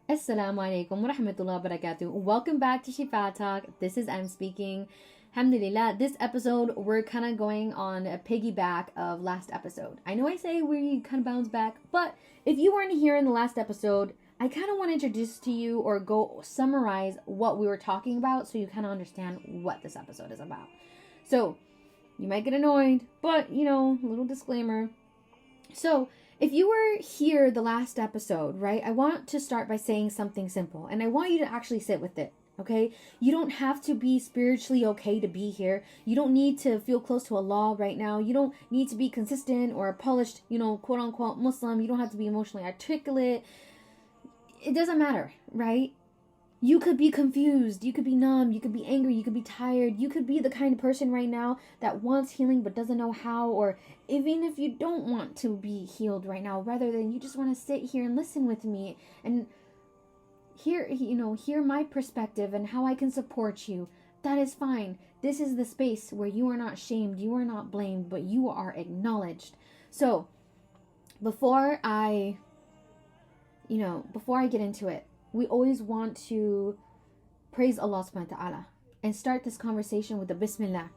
Assalamu alaikum wa rahmatullahi wa barakatuh. Welcome back to Shifa Talk. This is M speaking. Alhamdulillah, this episode we're kind of going on a piggyback of last episode. I know I say we kind of bounce back, but if you weren't here in the last episode, I kind of want to introduce to you or go summarize what we were talking about so you kind of understand what this episode is about. So, you might get annoyed, but little disclaimer. So, if you were here the last episode, right, I want to start by saying something simple, and I want you to actually sit with it, okay? You don't have to be spiritually okay to be here. You don't need to feel close to Allah right now. You don't need to be consistent or a polished, quote unquote Muslim. You don't have to be emotionally articulate. It doesn't matter, right? You could be confused, you could be numb, you could be angry, you could be tired, you could be the kind of person right now that wants healing but doesn't know how, or even if you don't want to be healed right now, rather than you just want to sit here and listen with me and hear my perspective and how I can support you. That is fine. This is the space where you are not shamed, you are not blamed, but you are acknowledged. So, before I get into it, we always want to praise Allah subhanahu wa ta'ala and start this conversation with the Bismillah.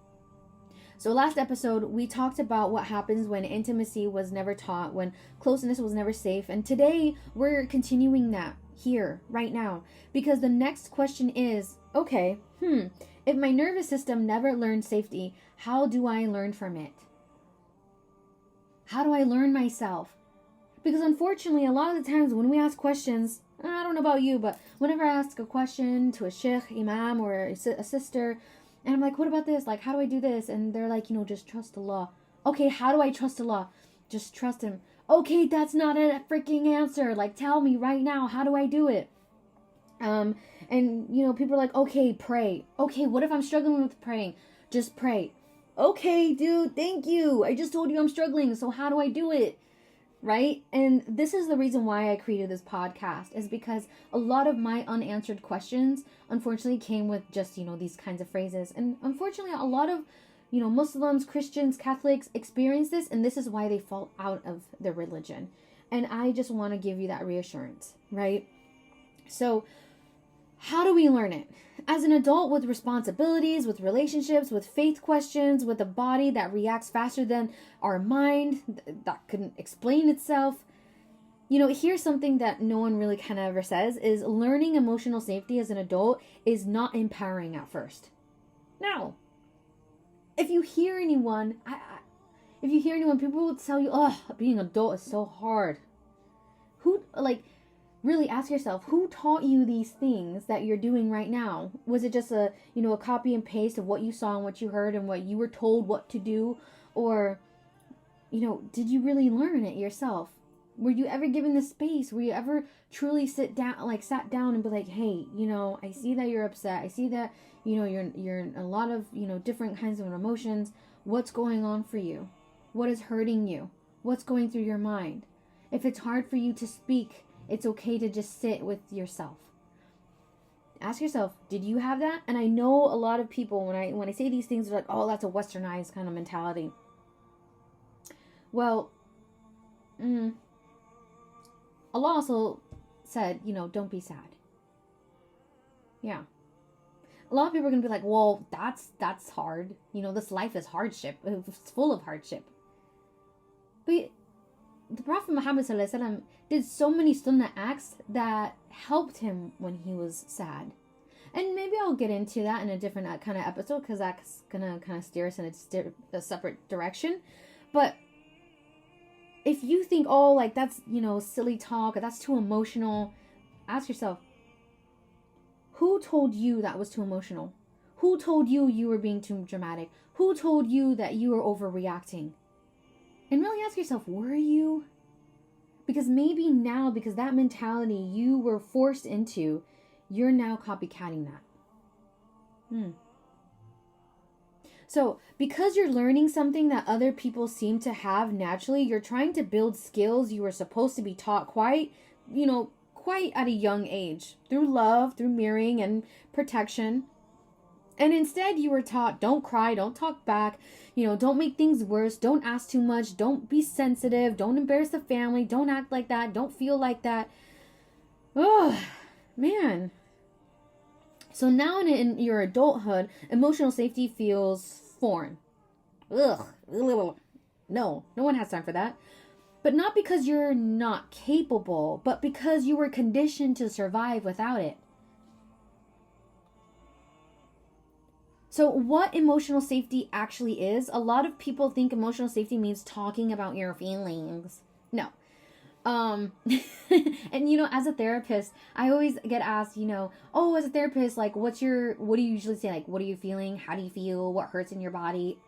So last episode, we talked about what happens when intimacy was never taught, when closeness was never safe. And today, we're continuing that here, right now. Because the next question is, okay, if my nervous system never learned safety, how do I learn from it? How do I learn myself? Because unfortunately, a lot of the times when we ask questions, I don't know about you, but whenever I ask a question to a sheikh, imam, or a sister, and I'm like, what about this? Like, how do I do this? And they're like, just trust Allah. Okay, how do I trust Allah? Just trust Him. Okay, that's not a freaking answer. Like, tell me right now, how do I do it? And people are like, okay, pray. Okay, what if I'm struggling with praying? Just pray. Okay, dude, thank you. I just told you I'm struggling, so how do I do it? Right? And this is the reason why I created this podcast, is because a lot of my unanswered questions unfortunately came with just, these kinds of phrases. And unfortunately, a lot of, Muslims, Christians, Catholics experience this, and this is why they fall out of their religion. And I just want to give you that reassurance, right? So, how do we learn it? As an adult with responsibilities, with relationships, with faith questions, with a body that reacts faster than our mind, that couldn't explain itself. Here's something that no one really kind of ever says, is learning emotional safety as an adult is not empowering at first. No. If you hear anyone, people will tell you, oh, being an adult is so hard. Really ask yourself, who taught you these things that you're doing right now? Was it just a copy and paste of what you saw and what you heard and what you were told what to do? Or, did you really learn it yourself? Were you ever given the space? Were you ever truly sat down and be like, hey, I see that you're upset. I see that, you're in a lot of, different kinds of emotions. What's going on for you? What is hurting you? What's going through your mind? If it's hard for you to speak, it's okay to just sit with yourself. Ask yourself, did you have that? And I know a lot of people, when I say these things, they're like, oh, that's a westernized kind of mentality. Well, Allah also said, don't be sad. Yeah. A lot of people are going to be like, well, that's hard. This life is hardship. It's full of hardship. But the Prophet Muhammad ﷺ did so many sunnah acts that helped him when he was sad. And maybe I'll get into that in a different kind of episode, because that's going to kind of steer us in a separate direction. But if you think, oh, like that's, silly talk, or that's too emotional, ask yourself, who told you that was too emotional? Who told you were being too dramatic? Who told you that you were overreacting? And really ask yourself, were you? Because maybe now, because that mentality you were forced into, you're now copycatting that. So, because you're learning something that other people seem to have naturally, you're trying to build skills you were supposed to be taught quite at a young age. Through love, through mirroring and protection. And instead you were taught, don't cry, don't talk back, don't make things worse, don't ask too much, don't be sensitive, don't embarrass the family, don't act like that, don't feel like that. Ugh. So now in your adulthood, emotional safety feels foreign. Ugh. No one has time for that. But not because you're not capable, but because you were conditioned to survive without it. So what emotional safety actually is, a lot of people think emotional safety means talking about your feelings. No. And as a therapist, I always get asked, as a therapist, like, what do you usually say? Like, what are you feeling? How do you feel? What hurts in your body?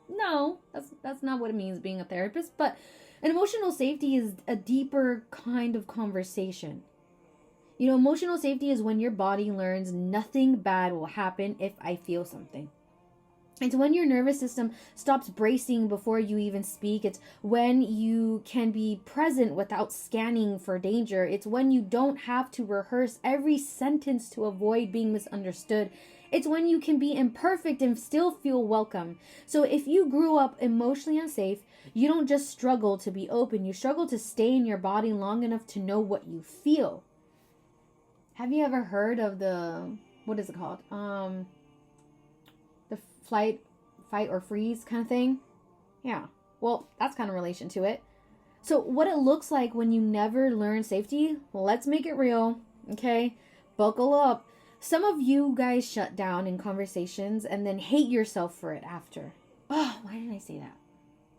No, that's not what it means being a therapist. But an emotional safety is a deeper kind of conversation. Emotional safety is when your body learns nothing bad will happen if I feel something. It's when your nervous system stops bracing before you even speak. It's when you can be present without scanning for danger. It's when you don't have to rehearse every sentence to avoid being misunderstood. It's when you can be imperfect and still feel welcome. So if you grew up emotionally unsafe, you don't just struggle to be open. You struggle to stay in your body long enough to know what you feel. Have you ever heard of what is it called? The fight or freeze kind of thing? Yeah. Well, that's kind of relation to it. So what it looks like when you never learn safety, let's make it real, okay? Buckle up. Some of you guys shut down in conversations and then hate yourself for it after. Oh, why didn't I say that?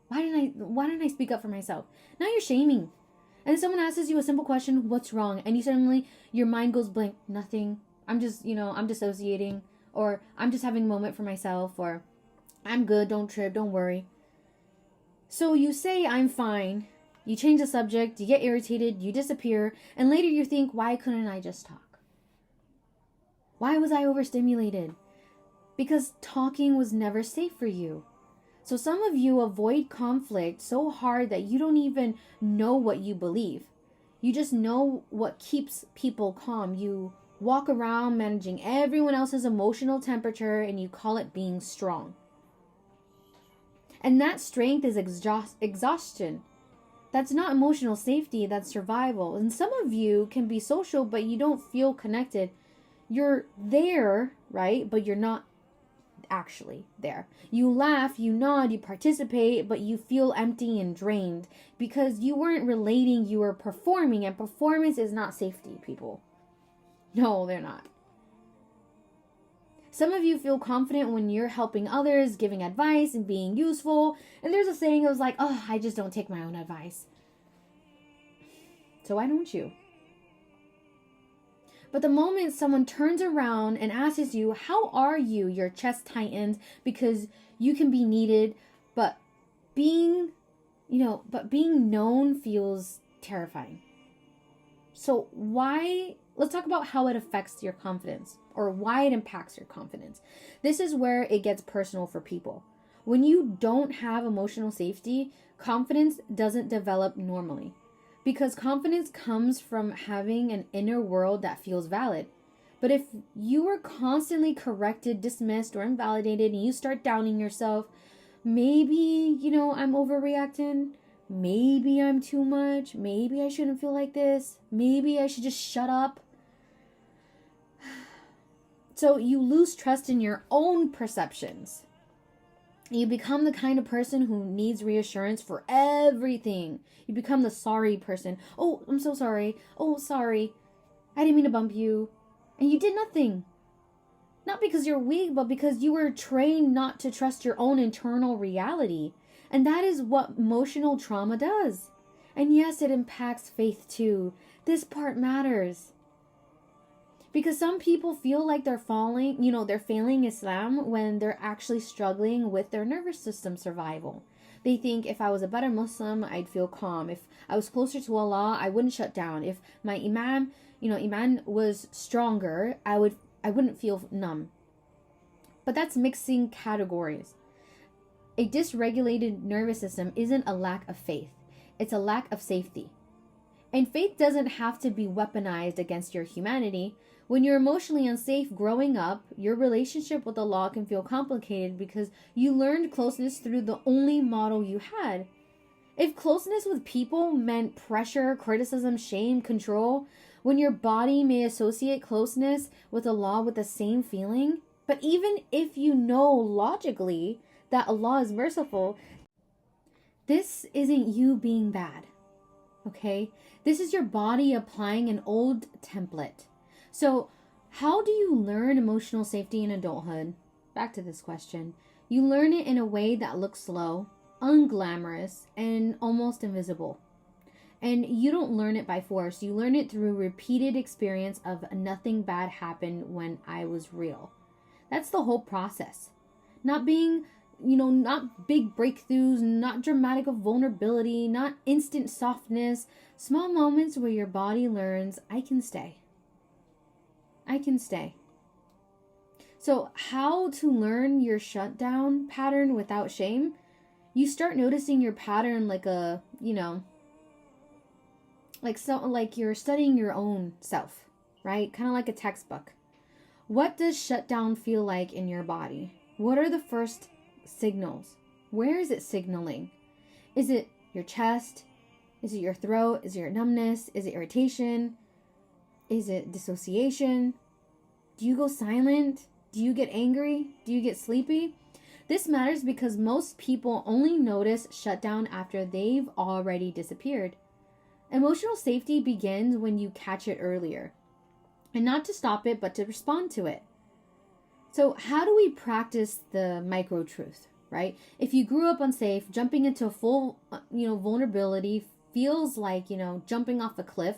Why didn't I speak up for myself? Now you're shaming. And someone asks you a simple question, what's wrong? And your mind goes blank, nothing. I'm just, I'm dissociating. Or I'm just having a moment for myself. Or I'm good, don't trip, don't worry. So you say, I'm fine. You change the subject, you get irritated, you disappear. And later you think, why couldn't I just talk? Why was I overstimulated? Because talking was never safe for you. So some of you avoid conflict so hard that you don't even know what you believe. You just know what keeps people calm. You walk around managing everyone else's emotional temperature and you call it being strong. And that strength is exhaustion. That's not emotional safety, that's survival. And some of you can be social, but you don't feel connected. You're there, right? But you're not actually there. You laugh, you nod, you participate, but you feel empty and drained because you weren't relating, you were performing, and performance is not safety, people. No, they're not. Some of you feel confident when you're helping others, giving advice and being useful, and there's a saying that was like, oh, I just don't take my own advice. So why don't you? But the moment someone turns around and asks you, how are you? Your chest tightens because you can be needed, but being known feels terrifying. So let's talk about how it affects your confidence or why it impacts your confidence. This is where it gets personal for people. When you don't have emotional safety, confidence doesn't develop normally. Because confidence comes from having an inner world that feels valid. But if you are constantly corrected, dismissed, or invalidated, and you start doubting yourself, maybe, I'm overreacting. Maybe I'm too much. Maybe I shouldn't feel like this. Maybe I should just shut up. So you lose trust in your own perceptions. You become the kind of person who needs reassurance for everything. You become the sorry person. Oh, I'm so sorry. Oh, sorry. I didn't mean to bump you. And you did nothing. Not because you're weak, but because you were trained not to trust your own internal reality. And that is what emotional trauma does. And yes, it impacts faith too. This part matters. Because some people feel like they're failing Islam when they're actually struggling with their nervous system survival. They think if I was a better Muslim, I'd feel calm. If I was closer to Allah, I wouldn't shut down. If my iman was stronger, I wouldn't feel numb. But that's mixing categories. A dysregulated nervous system isn't a lack of faith. It's a lack of safety. And faith doesn't have to be weaponized against your humanity. When you're emotionally unsafe growing up, your relationship with Allah can feel complicated because you learned closeness through the only model you had. If closeness with people meant pressure, criticism, shame, control, When your body may associate closeness with Allah with the same feeling, but even if you know logically that Allah is merciful, this isn't you being bad, okay? This is your body applying an old template. So, how do you learn emotional safety in adulthood? Back to this question. You learn it in a way that looks slow, unglamorous, and almost invisible. And you don't learn it by force. You learn it through repeated experience of nothing bad happened when I was real. That's the whole process. Not being, not big breakthroughs, not dramatic of vulnerability, not instant softness. Small moments where your body learns, I can stay. I can stay. So how to learn your shutdown pattern without shame? You start noticing your pattern like like you're studying your own self, right? Kind of like a textbook. What does shutdown feel like in your body? What are the first signals? Where is it signaling? Is it your chest? Is it your throat? Is it your numbness? Is it irritation? Is it dissociation? Do you go silent? Do you get angry? Do you get sleepy? This matters because most people only notice shutdown after they've already disappeared. Emotional safety begins when you catch it earlier. And not to stop it, but to respond to it. So how do we practice the micro truth, right? If you grew up unsafe, jumping into full, vulnerability feels like, jumping off a cliff.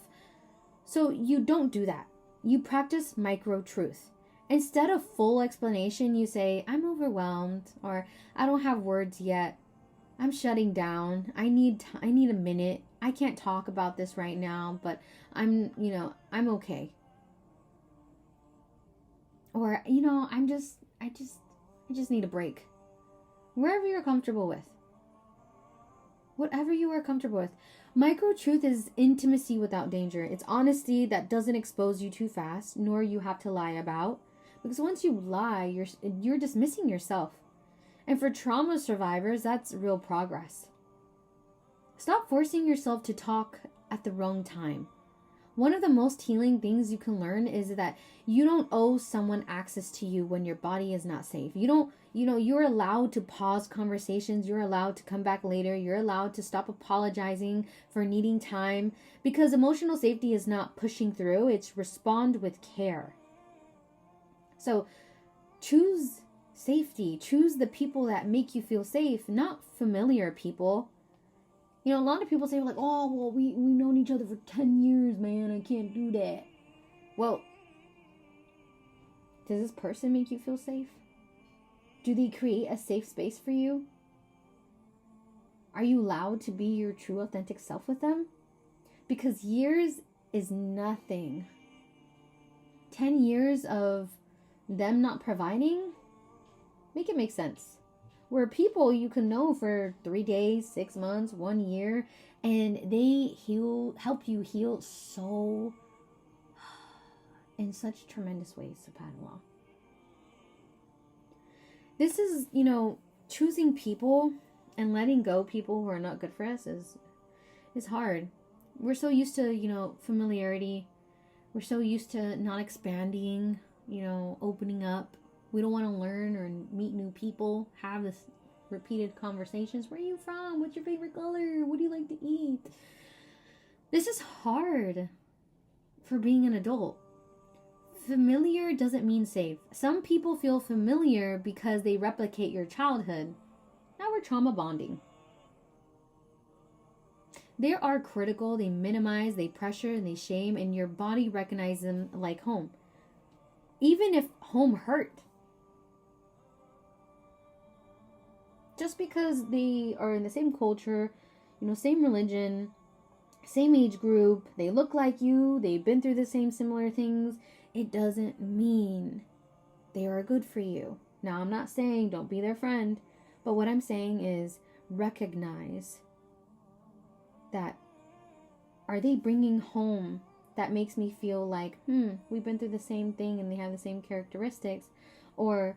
So you don't do that. You practice micro truth. Instead of full explanation, you say, I'm overwhelmed, or I don't have words yet. I'm shutting down. I need a minute. I can't talk about this right now, but I'm okay. Or, I just need a break. Wherever you're comfortable with. Whatever you are comfortable with. Micro truth is intimacy without danger. It's honesty that doesn't expose you too fast, nor you have to lie about. Because once you lie, you're dismissing yourself. And for trauma survivors, that's real progress. Stop forcing yourself to talk at the wrong time. One of the most healing things you can learn is that you don't owe someone access to you when your body is not safe. You're allowed to pause conversations. You're allowed to come back later. You're allowed to stop apologizing for needing time, because emotional safety is not pushing through. It's respond with care. So choose safety. Choose the people that make you feel safe, not familiar people. A lot of people say like, oh, well, we've known each other for 10 years, man. I can't do that. Well, does this person make you feel safe? Do they create a safe space for you? Are you allowed to be your true, authentic self with them? Because years is nothing. 10 years of them not providing, make it make sense. Where people you can know for 3 days, 6 months, 1 year, and they help you heal so in such tremendous ways, subhanAllah. This is, choosing people and letting go people who are not good for us is hard. We're so used to, familiarity. We're so used to not expanding, opening up. We don't want to learn or meet new people, have this repeated conversations. Where are you from? What's your favorite color? What do you like to eat? This is hard for being an adult. Familiar doesn't mean safe. Some people feel familiar because they replicate your childhood. Now we're trauma bonding. They are critical, they minimize, they pressure, and they shame, and your body recognizes them like home. Even if home hurt. Just because they are in the same culture, same religion, same age group, they look like you, they've been through the same similar things, it doesn't mean they are good for you. Now, I'm not saying don't be their friend, but what I'm saying is recognize that, are they bringing home that makes me feel like, we've been through the same thing and they have the same characteristics, or,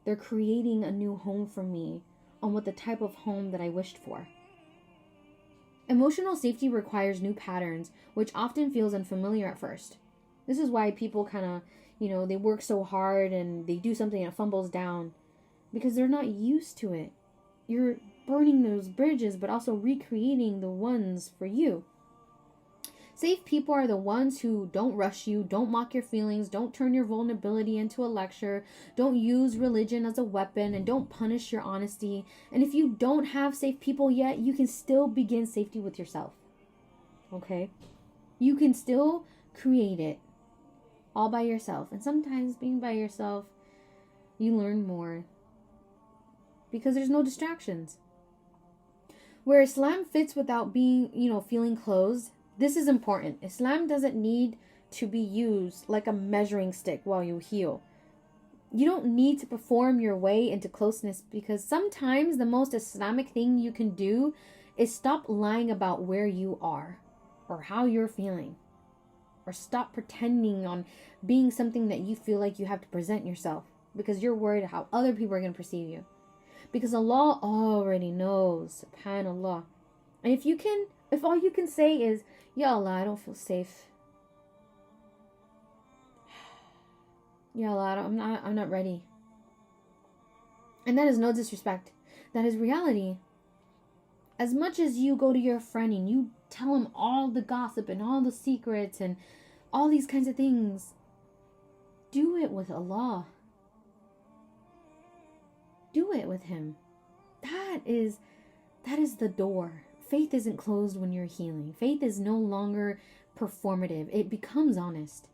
they're creating a new home for me on what the type of home that I wished for. Emotional safety requires new patterns, which often feels unfamiliar at first. This is why people kind of, they work so hard and they do something and it fumbles down because they're not used to it. You're burning those bridges, but also recreating the ones for you. Safe people are the ones who don't rush you, don't mock your feelings, don't turn your vulnerability into a lecture, don't use religion as a weapon, and don't punish your honesty. And if you don't have safe people yet, you can still begin safety with yourself. Okay? You can still create it all by yourself. And sometimes being by yourself, you learn more because there's no distractions. Where Islam fits without being, feeling closed, this is important. Islam doesn't need to be used like a measuring stick while you heal. You don't need to perform your way into closeness because sometimes the most Islamic thing you can do is stop lying about where you are or how you're feeling, or stop pretending on being something that you feel like you have to present yourself because you're worried how other people are going to perceive you. Because Allah already knows, subhanAllah. And if all you can say is, Ya Allah, I don't feel safe. Ya Allah, I'm not ready. And that is no disrespect. That is reality. As much as you go to your friend and you tell him all the gossip and all the secrets and all these kinds of things, do it with Allah. Do it with Him. That is the door. Faith isn't closed when you're healing. Faith is no longer performative. It becomes honest.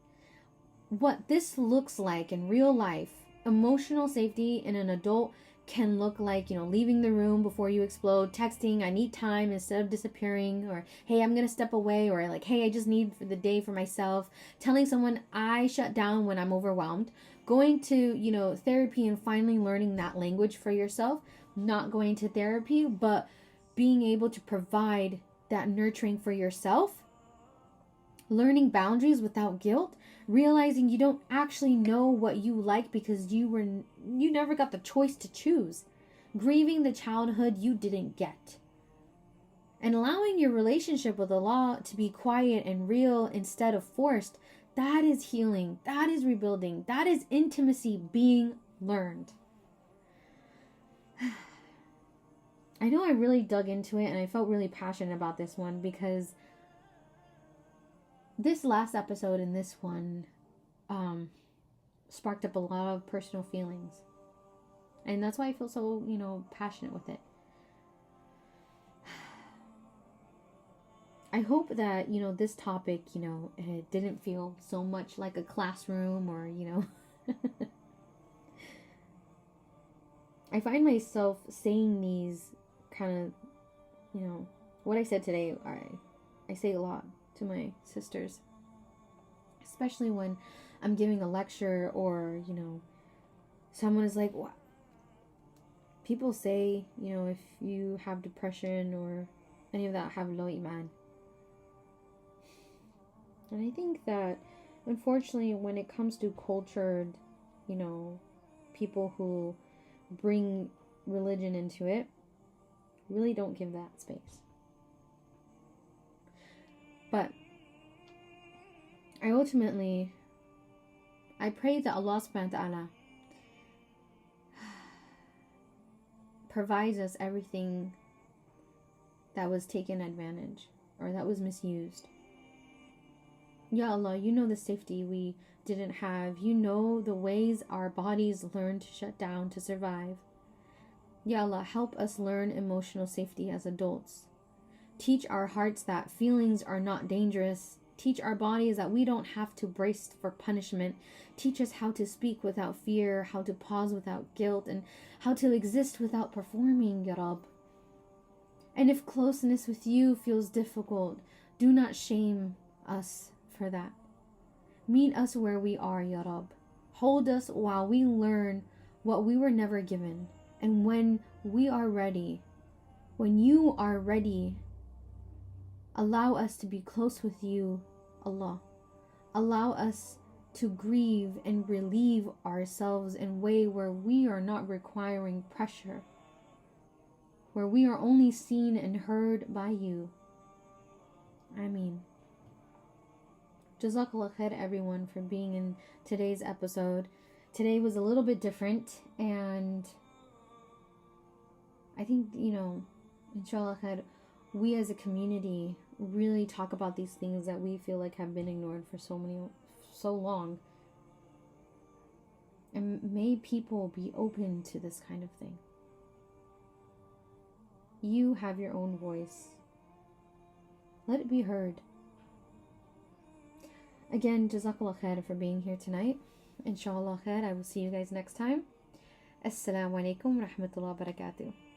What this looks like in real life, emotional safety in an adult can look like, leaving the room before you explode, texting, I need time instead of disappearing, or hey, I'm going to step away, or like, hey, I just need for the day for myself, telling someone I shut down when I'm overwhelmed, going to, therapy and finally learning that language for yourself, not going to therapy, but being able to provide that nurturing for yourself, learning boundaries without guilt, realizing you don't actually know what you like because you never got the choice to choose, grieving the childhood you didn't get, and allowing your relationship with Allah to be quiet and real instead of forced. That is healing. That is rebuilding. That is intimacy being learned. I know I really dug into it and I felt really passionate about this one because this last episode and this one sparked up a lot of personal feelings. And that's why I feel so, passionate with it. I hope that, this topic, it didn't feel so much like a classroom or, I find myself saying these kind of, what I said today, I say a lot to my sisters, especially when I'm giving a lecture or, someone is like, what? People say, if you have depression or any of that, have low iman. And I think that, unfortunately, when it comes to cultured, people who bring religion into it, really don't give that space. But I pray that Allah subhanahu wa ta'ala provides us everything that was taken advantage or that was misused. Ya Allah, you know the safety we didn't have. You know the ways our bodies learned to shut down to survive. Ya Allah, help us learn emotional safety as adults. Teach our hearts that feelings are not dangerous. Teach our bodies that we don't have to brace for punishment. Teach us how to speak without fear, how to pause without guilt, and how to exist without performing, Ya Rab. And if closeness with you feels difficult, do not shame us for that. Meet us where we are, Ya Rab. Hold us while we learn what we were never given. And when we are ready, when you are ready, allow us to be close with you, Allah. Allow us to grieve and relieve ourselves in a way where we are not requiring pressure, where we are only seen and heard by you. I mean, Jazakallah khair everyone for being in today's episode. Today was a little bit different, and I think, inshallah khair, we as a community really talk about these things that we feel like have been ignored for so long. And may people be open to this kind of thing. You have your own voice. Let it be heard. Again, Jazakallah khair for being here tonight. Inshallah khair, I will see you guys next time. Assalamu alaikum wa rahmatullahi wa barakatuh.